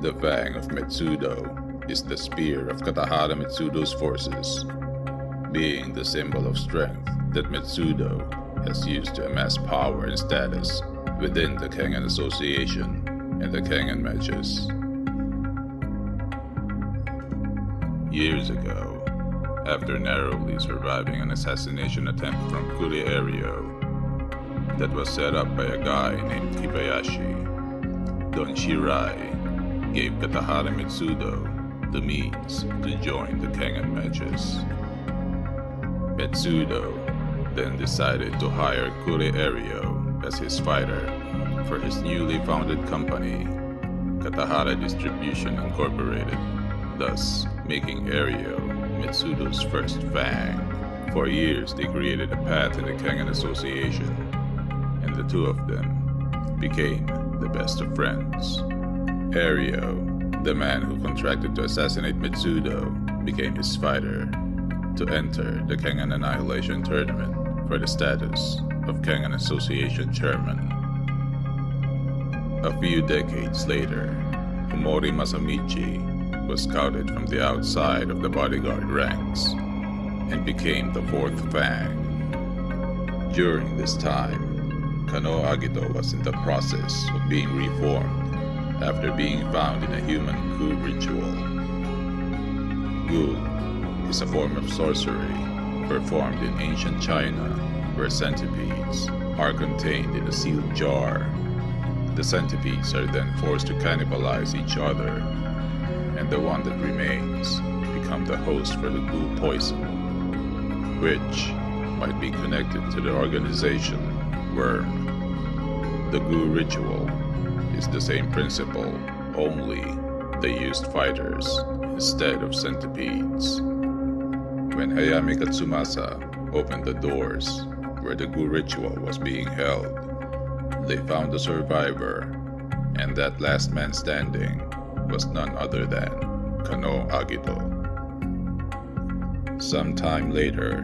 The Fang of Metsudo is the spear of Katahara Metsudo's forces, being the symbol of strength that Metsudo has used to amass power and status within the Kengan Association and the Kengan Matches. Years ago, after narrowly surviving an assassination attempt from Kurierio that was set up by a guy named Kibayashi, Don Shirai gave Katahara Metsudo the means to join the Kengan Matches. Metsudo then decided to hire Kurierio as his fighter for his newly founded company, Katahara Distribution Incorporated, thus making Ario Metsudo's first Fang. For years they created a path in the Kengan Association, and the two of them became the best of friends. Ario, the man who contracted to assassinate Metsudo, became his fighter to enter the Kengan Annihilation Tournament for the status of Kengan Association Chairman. A few decades later, Omori Masamichi was scouted from the outside of the bodyguard ranks and became the fourth Fang. During this time, Kanoh Agito was in the process of being reformed after being found in a human Gu ritual. Gu is a form of sorcery performed in ancient China where centipedes are contained in a sealed jar. The centipedes are then forced to cannibalize each other, and the one that remains become the host for the Gu poison, which might be connected to the organization Worm. The Gu ritual is the same principle, only they used fighters instead of centipedes. When Hayami Katsumasa opened the doors where the Gu ritual was being held, they found a survivor, and that last man standing was none other than Kanoh Agito. Sometime later,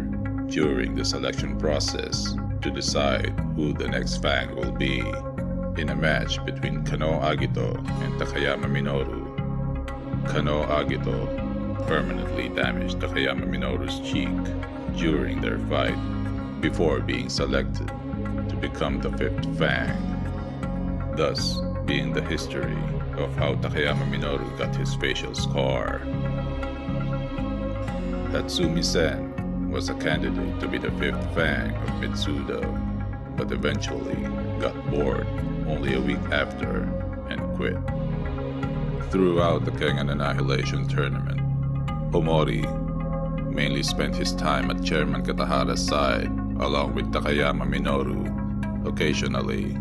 during the selection process to decide who the next Fang will be, in a match between Kanoh Agito and Takayama Minoru, Kanoh Agito permanently damaged Takayama Minoru's cheek during their fight before being selected to become the fifth Fang, thus being the history of how Takayama Minoru got his facial scar. Tatsumi-sen was a candidate to be the fifth Fang of Metsudo, but eventually got bored only a week after and quit. Throughout the Kengan Annihilation Tournament, Omori mainly spent his time at Chairman Katahara's side along with Takayama Minoru, occasionally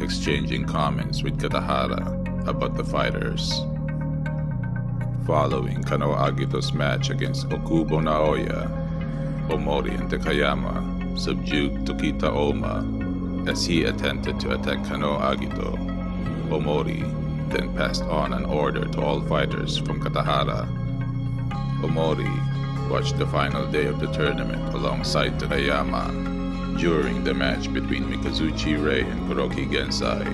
exchanging comments with Katahara about the fighters. Following Kanoh Agito's match against Okubo Naoya, Omori and Takayama subdued Tokita Oma as he attempted to attack Kanoh Agito. Omori then passed on an order to all fighters from Katahara. Omori watched the final day of the tournament alongside Takayama during the match between Mikazuchi Rei and Kuroki Gensai.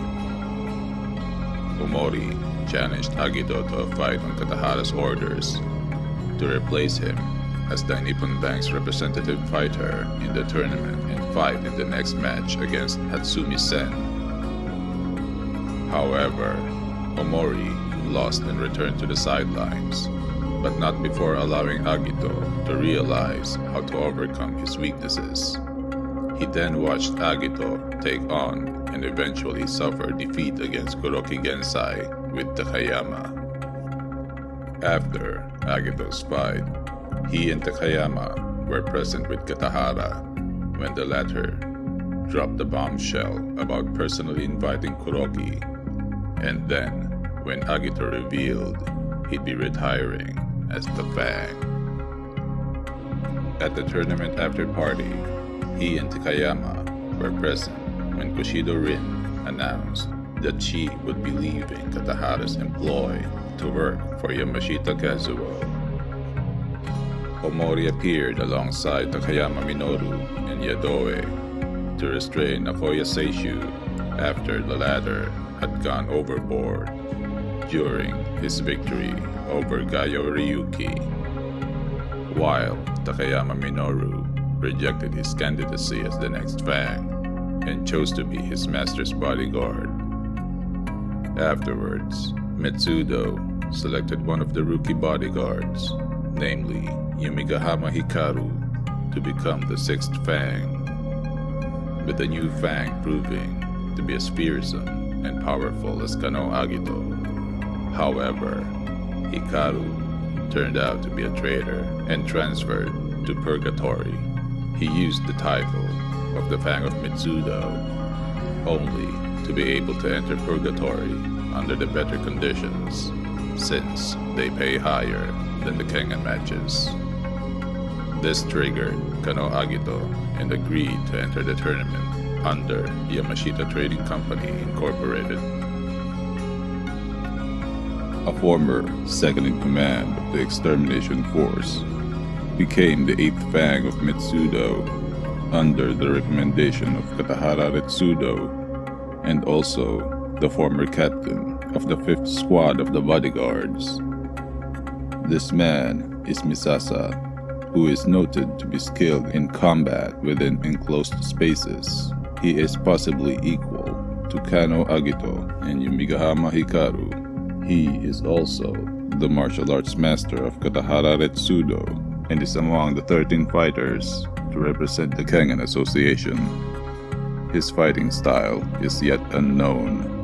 Omori challenged Agito to a fight on Katahara's orders to replace him as the Nippon Bank's representative fighter in the tournament and fight in the next match against Hatsumi-sen. However, Omori lost and returned to the sidelines, but not before allowing Agito to realize how to overcome his weaknesses. He then watched Agito take on and eventually suffer defeat against Kuroki Gensai with Takayama. After Agito's fight, he and Takayama were present with Katahara when the latter dropped the bombshell about personally inviting Kuroki, and then when Agito revealed he'd be retiring as the Fang. At the tournament after party, he and Takayama were present when Kushido Rin announced that she would be leaving Katahara's employ to work for Yamashita Kazuo. Omori appeared alongside Takayama Minoru and Yadoe to restrain Nakoya Seishu after the latter had gone overboard. during his victory over Gayo Ryuki, while Takayama Minoru rejected his candidacy as the next Fang and chose to be his master's bodyguard. Afterwards, Metsudo selected one of the rookie bodyguards, namely Yumigahama Hikaru, to become the sixth Fang, with the new Fang proving to be as fearsome and powerful as Kanoh Agito. However, Hikaru turned out to be a traitor and transferred to Purgatory. He used the title of the Fang of Metsudo only to be able to enter Purgatory under the better conditions, since they pay higher than the Kengan Matches. This triggered Kanoh Agito and agreed to enter the tournament under Yamashita Trading Company Incorporated. A former second-in-command of the Extermination Force became the 8th Fang of Metsudo under the recommendation of Katahara Metsudo, and also the former captain of the 5th Squad of the Bodyguards. This man is Misasa, who is noted to be skilled in combat within enclosed spaces. He is possibly equal to Kanoh Agito and Yumigahama Hikaru. He is also the martial arts master of Katahara Metsudo and is among the 13 fighters to represent the Kengan Association. His fighting style is yet unknown,